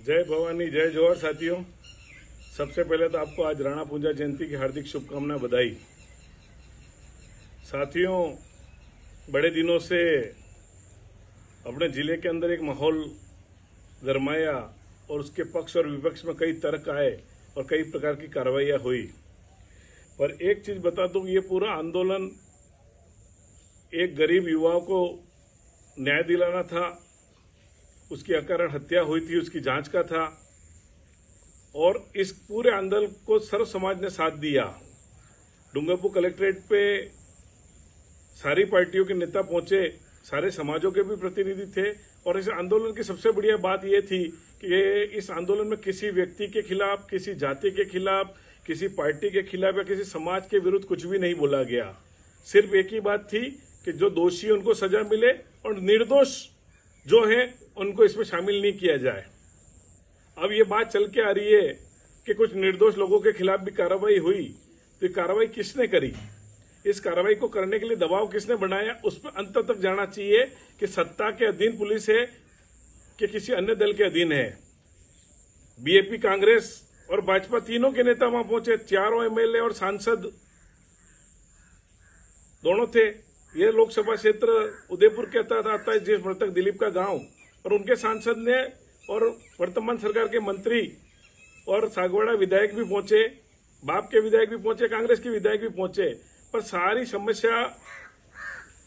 जय भवानी, जय जोहर साथियों। सबसे पहले तो आपको आज राणा पूंजा जयंती की हार्दिक शुभकामना, बधाई। साथियों, बड़े दिनों से अपने जिले के अंदर एक माहौल गरमाया और उसके पक्ष और विपक्ष में कई तर्क आए और कई प्रकार की कार्रवाइयां हुई। पर एक चीज बता दूं, ये पूरा आंदोलन एक गरीब युवा को न्याय दिलाना था, उसकी अकारण हत्या हुई थी, उसकी जांच का था। और इस पूरे आंदोलन को सर्व समाज ने साथ दिया। डूंगरपुर कलेक्ट्रेट पे सारी पार्टियों के नेता पहुंचे, सारे समाजों के भी प्रतिनिधि थे। और इस आंदोलन की सबसे बढ़िया बात यह थी कि इस आंदोलन में किसी व्यक्ति के खिलाफ, किसी जाति के खिलाफ, किसी पार्टी के खिलाफ या किसी समाज के विरुद्ध कुछ भी नहीं बोला गया। सिर्फ एक ही बात थी कि जो दोषी उनको सजा मिले और निर्दोष जो है उनको इसमें शामिल नहीं किया जाए। अब ये बात चल के आ रही है कि कुछ निर्दोष लोगों के खिलाफ भी कार्रवाई हुई, तो कार्रवाई किसने करी, इस कार्रवाई को करने के लिए दबाव किसने बनाया, उस पर अंत तक जाना चाहिए कि सत्ता के अधीन पुलिस है कि किसी अन्य दल के अधीन है। बीजेपी, कांग्रेस और भाजपा तीनों के नेता वहां पहुंचे, चारों एमएलए और सांसद दोनों थे। यह लोकसभा क्षेत्र उदयपुर के तहत आता है, जिस मृतक दिलीप का गांव, और उनके सांसद ने और वर्तमान सरकार के मंत्री और सागवाड़ा विधायक भी पहुंचे, बाप के विधायक भी पहुंचे, कांग्रेस के विधायक भी पहुंचे। पर सारी समस्या,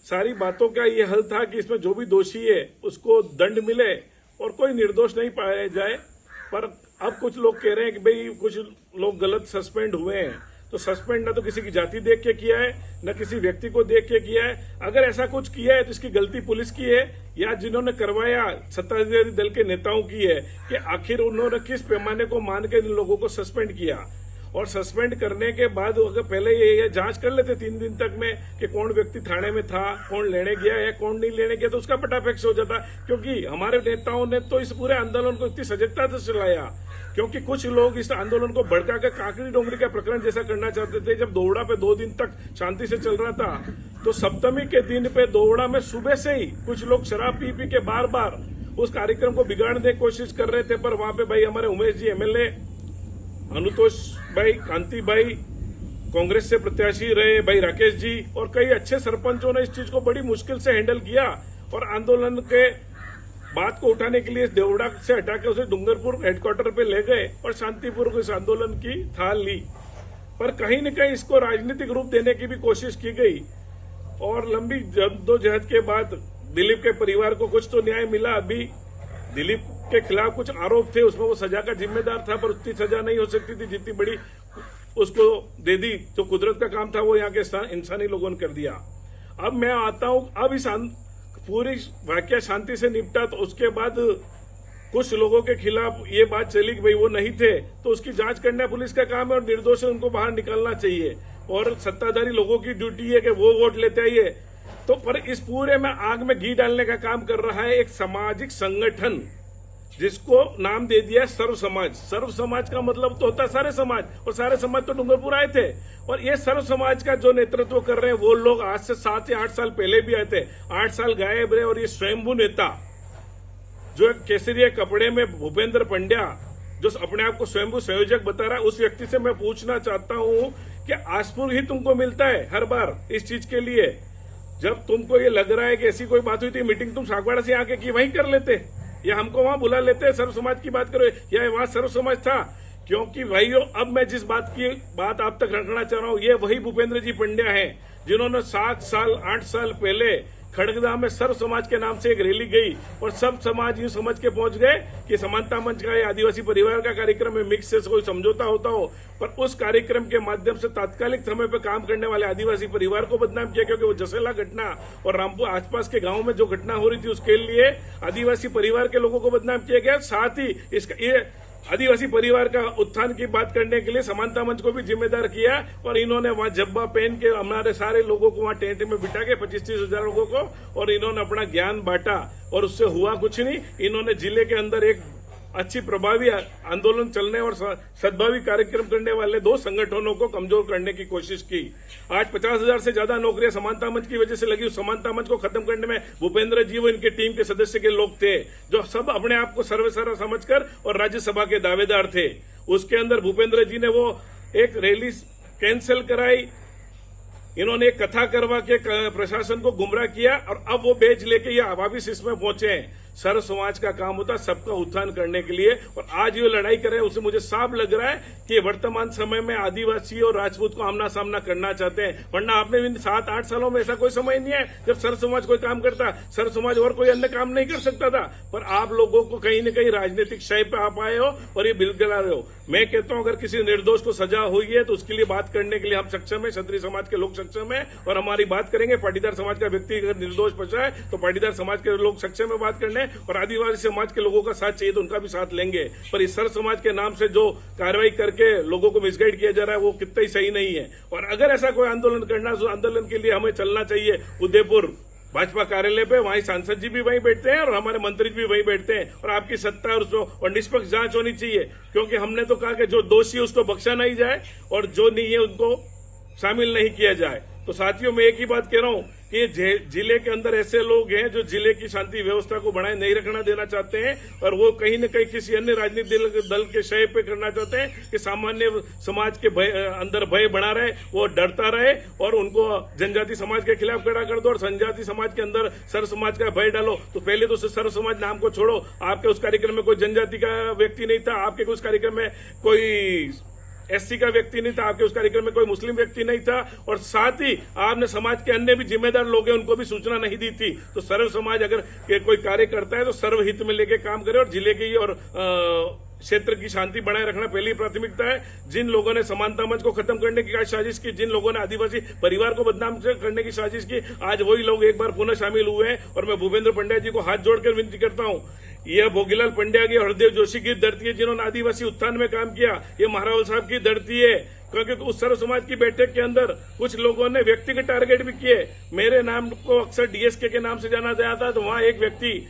सारी बातों का ये हल था कि इसमें जो भी दोषी है उसको दंड मिले और कोई निर्दोष नहीं पाया जाए। पर अब कुछ लोग कह रहे हैं कि भाई कुछ लोग गलत सस्पेंड हुए हैं, तो सस्पेंड न तो किसी की जाति देख के किया है, न किसी व्यक्ति को देख के किया है। अगर ऐसा कुछ किया है तो इसकी गलती पुलिस की है या जिन्होंने करवाया सत्ताधारी दल के नेताओं की है कि आखिर उन्होंने किस पैमाने को मान के इन लोगों को सस्पेंड किया। और सस्पेंड करने के बाद अगर पहले ये जांच कर लेते 3 दिन तक में कि कौन व्यक्ति थाने में था, कौन लेने गया या कौन नहीं लेने गया, तो उसका पटाफेक्स हो जाता। क्योंकि हमारे नेताओं ने तो इस पूरे आंदोलन को इतनी सजगता से चलाया, क्योंकि कुछ लोग इस आंदोलन को भड़काकर काकड़ी डोंगरी का प्रकरण जैसा करना चाहते थे। जब दोवड़ा पे 2 दिन तक शांति से चल रहा था, तो सप्तमी के दिन पे दोवड़ा में सुबह से ही कुछ लोग शराब पी पी के बार बार उस कार्यक्रम को बिगाड़ने की कोशिश कर रहे थे। पर वहां पे भाई हमारे उमेश जी एमएलए, अनुतोष भाई, कांति भाई कांग्रेस से प्रत्याशी रहे, भाई राकेश जी और कई अच्छे सरपंचों ने इस चीज को बड़ी मुश्किल से हैंडल किया और आंदोलन के बात को उठाने के लिए देवड़ा से हटाकर उसे डूंगरपुर हेडक्वार्टर पे ले गए और शांतिपूर्वक इस आंदोलन की थाल ली। पर कहीं न कहीं इसको राजनीतिक रूप देने की भी कोशिश की गई और लंबी जद्दोजहद के बाद दिलीप के परिवार को कुछ तो न्याय मिला। अभी दिलीप के खिलाफ कुछ आरोप थे, उसमें वो सजा का जिम्मेदार था, पर उतनी सजा नहीं हो सकती थी जितनी बड़ी उसको दे दी। तो कुदरत का काम था, वो यहाँ के इंसानी लोगों ने कर दिया। अब मैं आता हूं, अब इस पूरी वाकया शांति से निपटा, तो उसके बाद कुछ लोगों के खिलाफ ये बात चली कि भाई वो नहीं थे, तो उसकी जांच करना पुलिस का काम है और निर्दोष है उनको बाहर निकालना चाहिए। और सत्ताधारी लोगों की ड्यूटी है कि वो वोट लेते आइए। तो पर इस पूरे में आग में घी डालने का काम कर रहा है एक सामाजिक संगठन, जिसको नाम दे दिया है सर्व समाज। सर्व समाज का मतलब तो होता है सारे समाज, और सारे समाज तो डूंगरपुर आए थे। और ये सर्व समाज का जो नेतृत्व कर रहे हैं वो लोग आज से 7 या 8 साल पहले भी आए थे, 8 साल गायब रहे। और ये स्वयंभू नेता जो केसरिया कपड़े में भूपेंद्र पंड्या, जो अपने आप को स्वयंभू संयोजक बता रहा है, उस व्यक्ति से मैं पूछना चाहता हूं कि आसपुर ही तुमको मिलता है हर बार इस चीज के लिए। जब तुमको ये लग रहा है कि ऐसी कोई बात हुई थी, मीटिंग तुम सागवाड़ा से आके की वहीं कर लेते या हमको वहां बुला लेते, सर्व समाज की बात करो, या वहां सर्व समाज था। क्योंकि भाइयों, अब मैं जिस बात आप तक रखना चाह रहा हूं, ये वही भूपेंद्र जी पंड्या हैं जिन्होंने 7 साल 8 साल पहले खड़गदा में सर्व समाज के नाम से एक रैली गई और सब समाज यूं समझ के पहुंच गए कि समानता मंच का या आदिवासी परिवार का कार्यक्रम में मिक्स से कोई समझौता होता हो। पर उस कार्यक्रम के माध्यम से तात्कालिक समय पर काम करने वाले आदिवासी परिवार को बदनाम किया, क्योंकि वो जसेला घटना और रामपुर आसपास के गांवों में जो घटना हो रही थी उसके लिए आदिवासी परिवार के लोगों को बदनाम किया गया। साथ ही इसका ये आदिवासी परिवार का उत्थान की बात करने के लिए समानता मंच को भी जिम्मेदार किया और इन्होंने वहां जब्बा पहन के हमारे सारे लोगों को वहां टेंट में बिठा के 25-30 हजार लोगों को, और इन्होंने अपना ज्ञान बांटा और उससे हुआ कुछ नहीं। इन्होंने जिले के अंदर एक अच्छी प्रभावी आंदोलन चलने और सद्भावी कार्यक्रम करने वाले 2 संगठनों को कमजोर करने की कोशिश की। आज 50,000 से ज्यादा नौकरियां समानता मंच की वजह से लगी। उस समानता मंच को खत्म करने में भूपेंद्र जी व इनके टीम के सदस्य के लोग थे, जो सब अपने आप को सर्वसारा समझकर और राज्यसभा के दावेदार थे। उसके अंदर भूपेंद्र जी ने वो एक रैली कैंसिल कराई, इन्होंने एक कथा करवा के प्रशासन को गुमराह किया और अब वो बेच लेके ये वापिस इसमें पहुंचे हैं। सर्व समाज का काम होता सबका उत्थान करने के लिए, और आज ये लड़ाई कर रहे हैं उससे मुझे साफ लग रहा है कि वर्तमान समय में आदिवासी और राजपूत को आमना सामना करना चाहते हैं। वरना आपने इन 7-8 सालों में ऐसा कोई समय नहीं है जब सर्व समाज कोई काम करता, सर्व समाज और कोई अन्य काम नहीं कर सकता था। पर आप लोगों को कहीं न कहीं राजनीतिक शय पे आप आए हो और ये बिल गिरा रहे हो। मैं कहता हूं अगर किसी निर्दोष को सजा हुई है तो उसके लिए बात करने के लिए हम सक्षम है, क्षत्रिय समाज के लोग सक्षम है और हमारी बात करेंगे। पाटीदार समाज का व्यक्ति अगर निर्दोष बचा है तो पाटीदार समाज के लोग सक्षम है बात करने, और आदिवासी समाज के लोगों का साथ चाहिए तो उनका भी साथ लेंगे। पर इस सर्व समाज के नाम से जो कार्रवाई करके लोगों को मिसगाइड किया जा रहा है वो कितना ही सही नहीं है। और अगर ऐसा कोई आंदोलन करना, उस आंदोलन के लिए हमें चलना चाहिए उदयपुर भाजपा कार्यालय पे। वहीं सांसद जी भी वहीं बैठते हैं और हमारे मंत्री भी वहीं बैठते हैं, और आपकी सत्ता और निष्पक्ष जांच होनी चाहिए। क्योंकि हमने तो कहा कि जो दोषी है उसको बख्शा नहीं जाए और जो नहीं है उनको शामिल नहीं किया जाए। तो साथियों, मैं एक ही बात कह रहा हूं कि जिले के अंदर ऐसे लोग हैं जो जिले की शांति व्यवस्था को बनाए नहीं रखना देना चाहते हैं, और वो कहीं न कहीं किसी अन्य राजनीतिक दल के शय पे करना चाहते हैं कि सामान्य समाज के अंदर भय बना रहे, वो डरता रहे और उनको जनजाति समाज के खिलाफ खड़ा कर दो और जनजाति समाज के अंदर सर्व समाज का भय डालो। तो पहले तो सर्व समाज नाम को छोड़ो। आपके उस कार्यक्रम में कोई जनजाति का व्यक्ति नहीं था, आपके उस कार्यक्रम में कोई एससी का व्यक्ति नहीं था, आपके उस कार्यक्रम में कोई मुस्लिम व्यक्ति नहीं था, और साथ ही आपने समाज के अन्य भी जिम्मेदार लोग हैं उनको भी सूचना नहीं दी थी। तो सर्व समाज अगर कोई कार्य करता है तो सर्वहित में लेके काम करे और जिले की और क्षेत्र की शांति बनाए रखना पहली प्राथमिकता है। जिन लोगों ने समानता मंच को खत्म करने की साजिश की, जिन लोगों ने आदिवासी परिवार को बदनाम करने की साजिश की, आज वही लोग एक बार पुनः शामिल हुए हैं। और मैं भूपेंद्र पंड्या जी को हाथ जोड़कर विनती करता हूं, यह भोगीलाल पंड्या की, हरदेव जोशी की धरती है जिन्होंने आदिवासी उत्थान में काम किया। ये महारावल साहब की धरती है, क्योंकि उस सर्व समाज की बैठक के अंदर कुछ लोगों ने व्यक्तिगत टारगेट भी किए। मेरे नाम को अक्सर डीएसके के नाम से जाना जाता है, तो वहां एक व्यक्ति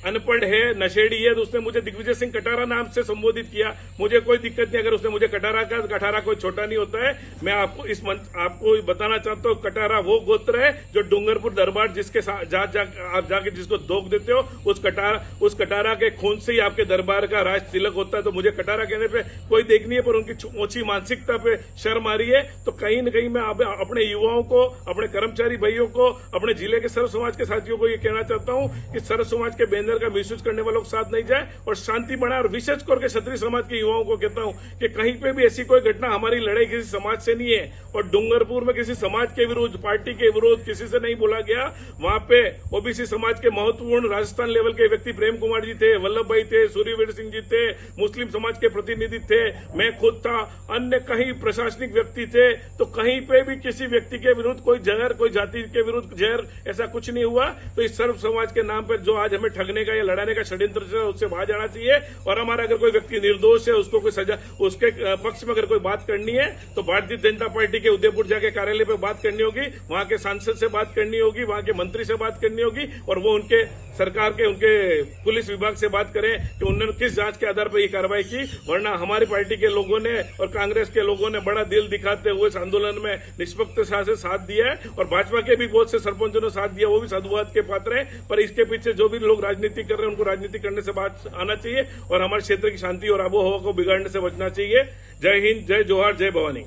अनपढ़ है, नशेड़ी है, तो उसने मुझे दिग्विजय सिंह कटारा नाम से संबोधित किया। मुझे कोई दिक्कत नहीं अगर उसने मुझे कटारा कहा, कटारा कोई छोटा नहीं होता है। मैं आपको इस मंच आपको बताना चाहता हूँ, कटारा वो गोत्र है जो डूंगरपुर दरबार जिसके साथ आप जाके जिसको दोग देते हो, उस कटारा के खून से ही आपके दरबार का राज तिलक होता है। तो मुझे कटारा कहने पे कोई देख नहीं है, पर उनकी ऊंची मानसिकता पे शर्म आ रही है। तो कहीं न कहीं मैं अपने युवाओं को, अपने कर्मचारी भाइयों को, अपने जिले के सर्व समाज के साथियों को ये कहना चाहता हूँ कि सर्व समाज के बैनर का मिसयूज करने वालों के साथ नहीं जाए और शांति बनाए। और विशेष करके क्षत्रिय समाज के युवाओं को कहता हूं कि कहीं पे भी ऐसी कोई घटना, हमारी लड़ाई किसी समाज से नहीं है और डूंगरपुर में किसी समाज के विरुद्ध, पार्टी के विरुद्ध किसी से नहीं बोला गया। वहां पे ओबीसी समाज के महत्वपूर्ण राजस्थान लेवल के व्यक्ति प्रेम कुमार जी थे, वल्लभ भाई थे, सूर्यवीर सिंह जी थे, मुस्लिम समाज के प्रतिनिधि थे, मैं खुद था, अन्य कहीं प्रशासनिक व्यक्ति थे। तो कहीं पे भी किसी व्यक्ति के विरुद्ध कोई जहर, कोई जाति के विरुद्ध जहर, ऐसा कुछ नहीं हुआ। तो इस सर्व समाज के नाम पर जो आज हमें ठगने का, लड़ाने का षड्यंत्र है, उससे बाहर जाना चाहिए। और हमारा अगर कोई व्यक्ति निर्दोष है, उसको कोई सजा, उसके पक्ष में अगर कोई बात करनी है तो भारतीय जनता पार्टी के उदयपुर जाके कार्यालय पे बात करनी होगी, वहां के सांसद से बात करनी होगी, वहां के मंत्री से बात करनी होगी, और वो उनके सरकार के, उनके पुलिस विभाग से बात करें कि उन्होंने किस जांच के आधार पर ये कार्रवाई की। वरना हमारी पार्टी के लोगों ने और कांग्रेस के लोगों ने बड़ा दिल दिखाते हुए इस आंदोलन में निष्पक्षता से साथ दिया है, और भाजपा के भी बहुत से सरपंचों ने साथ दिया, वो भी साधुवाद के पात्र हैं। पर इसके पीछे जो भी लोग राजनीति कर रहे हैं उनको राजनीति करने से बात आना चाहिए और हमारे क्षेत्र की शांति और आबोहवा को बिगाड़ने से बचना चाहिए। जय हिंद, जय जोहार, जय भवानी।